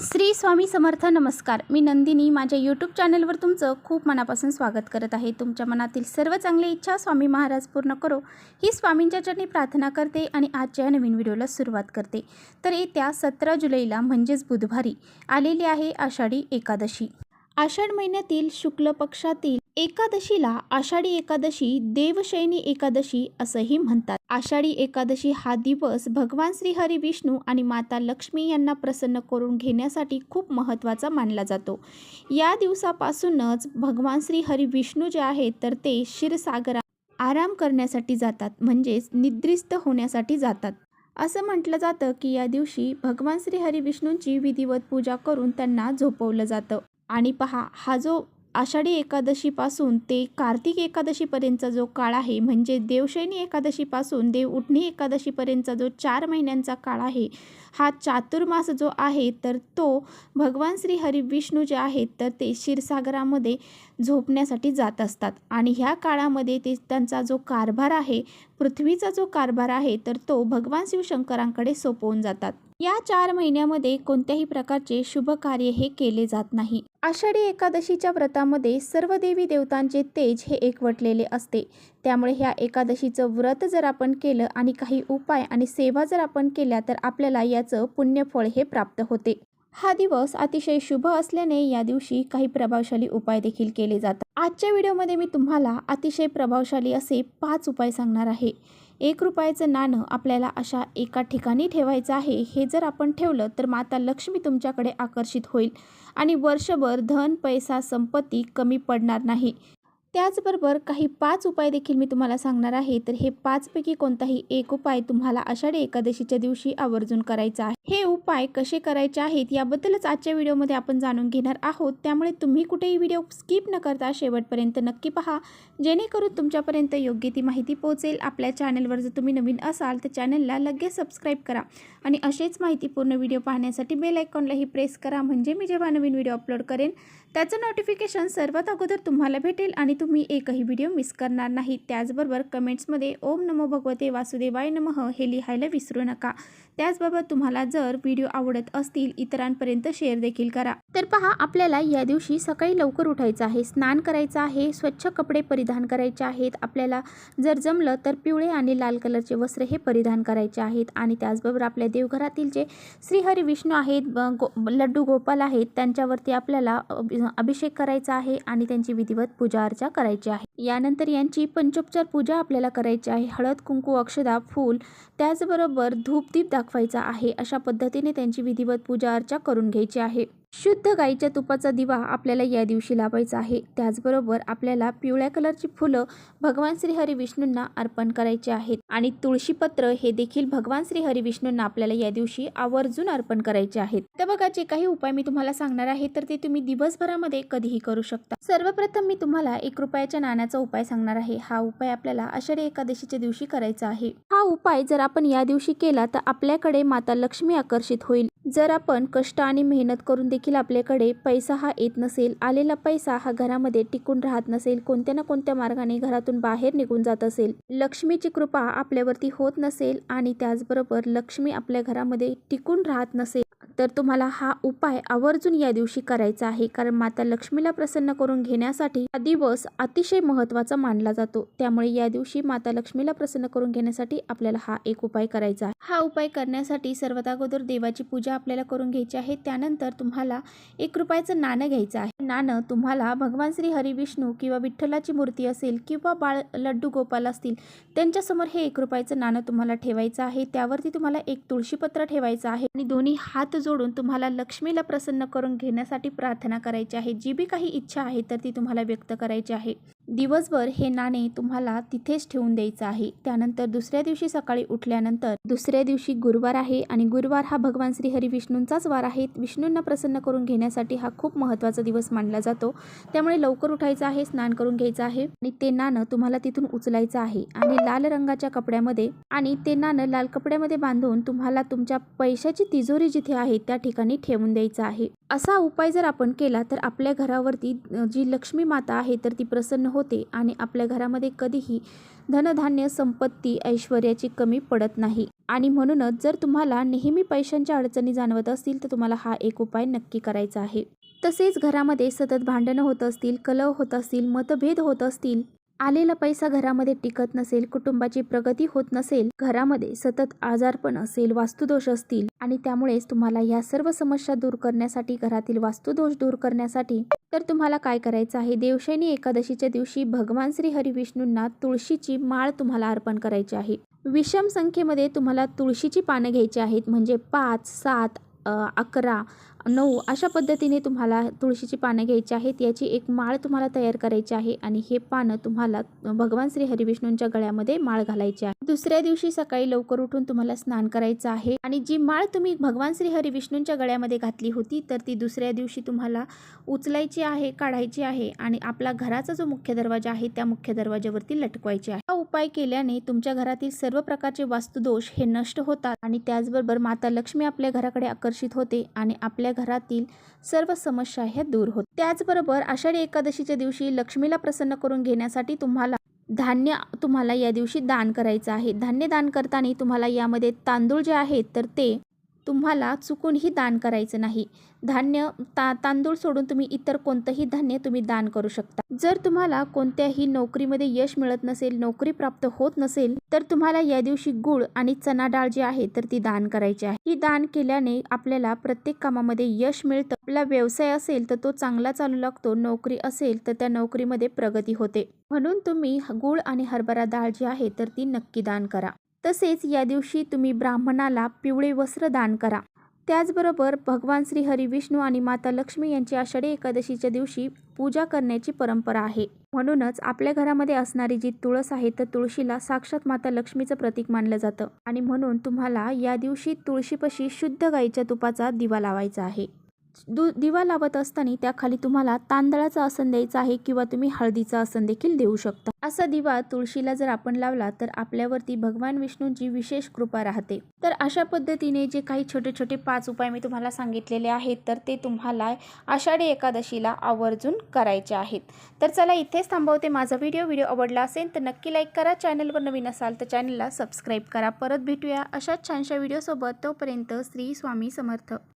श्री स्वामी समर्थ. नमस्कार, मी नंदिनी. माझ्या यूट्यूब चॅनलवर तुमचं खूप मनापासून स्वागत करत आहे. तुमच्या मनातील सर्व चांगली इच्छा स्वामी महाराज पूर्ण करो ही स्वामींच्या चरणी प्रार्थना करते आणि आजच्या नवीन व्हिडिओला सुरुवात करते. तर येत्या 17 जुलैला म्हणजेच बुधवारी आलेली आहे आषाढी एकादशी. आषाढ महिन्यातील शुक्ल पक्षातील एकादशीला आषाढी एकादशी, देवशयनी एकादशी असंही म्हणतात. आषाढी एकादशी हा दिवस भगवान श्री हरी विष्णू आणि माता लक्ष्मी यांना प्रसन्न करून घेण्यासाठी खूप महत्त्वाचा मानला जातो. या दिवसापासूनच भगवान श्री हरी विष्णू जे आहेत तर ते क्षीरसागरात आराम करण्यासाठी जातात, म्हणजेच निद्रिस्त होण्यासाठी जातात. असं म्हटलं जातं की या दिवशी भगवान श्री हरी विष्णूंची विधिवत पूजा करून त्यांना झोपवलं जातं. आणि पहा, हा जो आषाढी एकादशीपासून ते कार्तिक एकादशीपर्यंतचा जो काळ आहे, म्हणजे देवशयनी एकादशीपासून देव उठणी एकादशीपर्यंतचा जो 4 महिन्यांचा काळ आहे, हा चातुर्मास जो आहे तर तो भगवान श्री हरी विष्णू जे आहेत तर ते क्षीरसागरामध्ये झोपण्यासाठी जात असतात. आणि ह्या काळामध्ये त्यांचा जो कारभार आहे, पृथ्वीचा जो कारभार आहे तर तो भगवान शिवशंकरांकडे सोपवून जातात. या 4 महिन्यामध्ये कोणत्याही प्रकारचे शुभ कार्य हे केले जात नाही. आषाढी एकादशीच्या व्रतामध्ये सर्व देवी देवतांचे तेज हे एकवटलेले असते. त्यामुळे ह्या एकादशीचं व्रत जर आपण केलं आणि काही उपाय आणि सेवा जर आपण केल्या तर आपल्याला याचं पुण्यफळ हे प्राप्त होते. हा दिवस अतिशय शुभ असल्याने या दिवशी काही प्रभावशाली उपाय देखील केले जातात. आजच्या व्हिडिओमध्ये मी तुम्हाला अतिशय प्रभावशाली असे 5 उपाय सांगणार आहे. 1 रुपयाचं नाणं आपल्याला अशा एका ठिकाणी ठेवायचं आहे. हे जर आपण ठेवलं तर माता लक्ष्मी तुमच्याकडे आकर्षित होईल आणि वर्षभर धन, पैसा, संपत्ती कमी पडणार नाही. त्याचबरोबर काही 5 उपाय देखील मी तुम्हाला सांगणार आहे. तर हे 5 पैकी कोणताही एक उपाय तुम्हाला आषाढी एकादशीच्या दिवशी आवर्जून करायचा आहे. हे उपाय कसे करायचे आहेत याबद्दलच आजच्या व्हिडिओमध्ये आपण जाणून घेणार आहोत. त्यामुळे तुम्ही कुठेही व्हिडिओ स्किप न करता शेवटपर्यंत नक्की पहा, जेणेकरून तुमच्यापर्यंत योग्य ती माहिती पोहोचेल. आपल्या चॅनलवर जर तुम्ही नवीन असाल तर चॅनलला लगेच सबस्क्राईब करा आणि असेच माहितीपूर्ण व्हिडिओ पाहण्यासाठी बेल आयकॉनलाही प्रेस करा, म्हणजे मी जेव्हा नवीन व्हिडिओ अपलोड करेन त्याचं नोटिफिकेशन सर्वात अगोदर तुम्हाला भेटेल आणि तुम्ही एकही व्हिडिओ मिस करणार नाही. त्याचबरोबर कमेंट्समध्ये ओम नमो भगवते वासुदेवाय नमः हे लिहायला विसरू नका. त्याचबरोबर तुम्हाला जर व्हिडिओ आवडत असतील इतरांपर्यंत शेअर देखील करा. तर पहा, आपल्याला या दिवशी सकाळी लवकर उठायचं आहे, स्नान करायचं आहे, स्वच्छ कपडे परिधान करायचे आहेत. आपल्याला जर जमलं तर पिवळे आणि लाल कलरचे वस्त्र हे परिधान करायचे आहेत. आणि त्याचबरोबर आपल्या देवघरातील जे श्रीहरी विष्णू आहेत, लड्डू गोपाल आहेत, त्यांच्यावरती आपल्याला अभिषेक करायचा आहे आणि त्यांची विधिवत पूजा अर्चा करायची आहे. यानंतर यांची पंचोपचार पूजा आपल्याला करायची आहे. हळद, कुंकू, अक्षदा, फूल, त्याचबरोबर धूपदीप दाखवायचा आहे. अशा पद्धतीने त्यांची विधिवत पूजा अर्चा करून घ्यायची आहे. शुद्ध गाईच्या तुपाचा दिवा आपल्याला या दिवशी लावायचा आहे. त्याचबरोबर आपल्याला पिवळ्या कलरची फुलं भगवान श्री हरी विष्णूंना अर्पण करायचे आहेत. आणि तुळशीपत्र हे देखील भगवान श्री हरी विष्णूंना आपल्याला या दिवशी आवर्जून अर्पण करायचे आहेत. तर बघा, जे काही उपाय मी तुम्हाला सांगणार आहे तर ते तुम्ही दिवसभरामध्ये कधीही करू शकता. सर्वप्रथम मी तुम्हाला 1 रुपयाच्या नाण्याचा उपाय सांगणार आहे. हा उपाय आपल्याला आषाढी एकादशीच्या दिवशी करायचा आहे. हा उपाय जर आपण या दिवशी केला तर आपल्याकडे माता लक्ष्मी आकर्षित होईल. जर आपण कष्ट आणि मेहनत करून देखील आपल्याकडे पैसा हा येत नसेल, आलेला पैसा हा घरामध्ये टिकून राहत नसेल, कोणत्या ना कोणत्या मार्गाने घरातून बाहेर निघून जात असेल, लक्ष्मीची कृपा आपल्यावरती होत नसेल आणि त्याचबरोबर लक्ष्मी आपल्या घरामध्ये टिकून राहत नसेल तर तुम्हाला हा उपाय आवर्जून या दिवशी करायचा आहे. कारण माता लक्ष्मीला प्रसन्न करून घेण्यासाठी हा दिवस अतिशय महत्त्वाचा मानला जातो. त्यामुळे या दिवशी माता लक्ष्मीला प्रसन्न करून घेण्यासाठी आपल्याला हा एक उपाय करायचा आहे. हा उपाय करण्यासाठी सर्वात अगोदर देवाची पूजा आपल्याला करून घ्यायची आहे. त्यानंतर तुम्हाला 1 रुपयाचं नाणं घ्यायचं आहे. नाणं तुम्हाला भगवान श्री हरी विष्णू किंवा विठ्ठलाची मूर्ती असेल किंवा बाळ लड्डू गोपाल असतील त्यांच्यासमोर हे 1 रुपयाचं नाणं तुम्हाला ठेवायचं आहे. त्यावरती तुम्हाला 1 तुळशीपत्र ठेवायचं आहे आणि दोन्ही हात जोडून तुम्हाला लक्ष्मीला प्रसन्न करून घेण्यासाठी प्रार्थना करायची आहे. जी बी काही इच्छा आहे तर ती तुम्हाला व्यक्त करायची आहे. दिवसभर हे नाणे तुम्हाला तिथेच ठेवून द्यायचं आहे. त्यानंतर दुसऱ्या दिवशी सकाळी उठल्यानंतर, दुसऱ्या दिवशी गुरुवार आहे आणि गुरुवार हा भगवान श्री हरी विष्णूंचाच वार आहे. विष्णूंना प्रसन्न करून घेण्यासाठी हा खूप महत्त्वाचा दिवस मानला जातो. त्यामुळे लवकर उठायचं आहे, स्नान करून घ्यायचं आहे आणि ते नाणं तुम्हाला तिथून उचलायचं आहे आणि लाल रंगाच्या कपड्यामध्ये आणि ते नाणं लाल कपड्यामध्ये बांधून तुम्हाला तुमच्या पैशाची तिजोरी जिथे आहे त्या ठिकाणी ठेवून द्यायचं आहे. असा उपाय जर आपण केला तर आपल्या घरावरती जी लक्ष्मी माता आहे तर ती प्रसन्न होते आणि आपल्या घरामध्ये कधीही धनधान्य, संपत्ती, ऐश्वर्याची कमी पडत नाही. आणि म्हणूनच जर तुम्हाला नेहमी पैशांच्या अडचणी जाणवत असतील तर तुम्हाला हा एक उपाय नक्की करायचा आहे. तसेच घरामध्ये सतत भांडणं होत असतील, कलह होत असतील, मतभेद होत असतील, आलेला पैसा घरामध्ये टिकत नसेल, कुटुंबाची प्रगती होत नसेल, घरामध्ये सतत आजारपण असेल, वास्तुदोष असतील आणि त्यामुळेच तुम्हाला या सर्व समस्या दूर करण्यासाठी, घरातील वास्तुदोष दूर करण्यासाठी तर तुम्हाला काय करायचं आहे, देवशयनी एकादशीच्या दिवशी भगवान श्री हरिविष्णूंना तुळशीची माळ तुम्हाला अर्पण करायची आहे. विषम संख्येमध्ये तुम्हाला तुळशीची पानं घ्यायची आहेत, म्हणजे 5, 7, 11, 9 अशा पद्धतीने तुम्हाला तुळशीची पानं घ्यायची आहेत. याची एक माळ तुम्हाला तयार करायची आहे आणि हे पानं तुम्हाला भगवान श्री हरिविष्णूंच्या गळ्यामध्ये माळ घालायची आहे. दुसऱ्या दिवशी सकाळी लवकर उठून तुम्हाला स्नान करायचं आहे आणि जी माळ तुम्ही भगवान श्री हरिविष्णूंच्या गळ्यामध्ये घातली होती तर ती दुसऱ्या दिवशी तुम्हाला उचलायची आहे, काढायची आहे आणि आपला घराचा जो मुख्य दरवाजा आहे त्या मुख्य दरवाजावरती लटकवायची आहे. हा उपाय केल्याने तुमच्या घरातील सर्व प्रकारचे वास्तुदोष हे नष्ट होतात आणि त्याचबरोबर माता लक्ष्मी आपल्या घराकडे आकर्षित होते आणि आपल्या घरातील सर्व समस्या ह्या दूर होतात. त्याचबरोबर आषाढी एकादशीच्या दिवशी लक्ष्मीला प्रसन्न करून घेण्यासाठी धान्य तुम्हाला या दिवशी दान करायचं आहे. धान्य दान करताना तुम्हाला यामध्ये तांदूळ जे आहेत तर ते तुम्हाला चुकूनही दान करायचं नाही. तांदूळ सोडून तुम्ही इतर कोणतंही धान्य तुम्ही दान करू शकता. जर तुम्हाला कोणत्याही नोकरीमध्ये यश मिळत नसेल, नोकरी प्राप्त होत नसेल तर तुम्हाला या दिवशी गूळ आणि चना डाळ जी आहे तर ती दान करायची आहे. ही दान केल्याने आपल्याला प्रत्येक कामामध्ये यश मिळतं. आपला व्यवसाय असेल तर तो चांगला चालू लागतो, नोकरी असेल तर त्या नोकरीमध्ये प्रगती होते. म्हणून तुम्ही गूळ आणि हरभरा डाळ जी आहे तर ती नक्की दान करा. तसेच या दिवशी तुम्ही ब्राह्मणाला पिवळे वस्त्र दान करा. त्याचबरोबर भगवान श्री हरिविष्णू आणि माता लक्ष्मी यांची आषाढी एकादशीच्या दिवशी पूजा करण्याची परंपरा आहे. म्हणूनच आपल्या घरामध्ये असणारी जी तुळस आहे तर तुळशीला साक्षात माता लक्ष्मीचं प्रतीक मानलं जातं आणि म्हणून तुम्हाला या दिवशी तुळशीपाशी शुद्ध गाईच्या तुपाचा दिवा लावायचा आहे. दिवा लावत असताना त्याखाली तुम्हाला तांदळाचा आसन द्यायचा आहे किंवा तुम्ही हळदीचा आसन देखील देऊ शकता. असा दिवा तुळशीला जर आपण लावला तर आपल्यावरती भगवान विष्णूंची विशेष कृपा राहते. तर अशा पद्धतीने जे काही छोटे छोटे 5 उपाय मी तुम्हाला सांगितलेले आहेत तर ते तुम्हाला आषाढी एकादशीला आवर्जून करायचे आहेत. तर चला इथेच थांबवते माझा व्हिडिओ आवडला असेल तर नक्की लाईक करा. चॅनलवर नवीन असाल तर चॅनलला सबस्क्राईब करा. परत भेटूया अशाच छानशा व्हिडिओसोबत. तोपर्यंत श्री स्वामी समर्थ.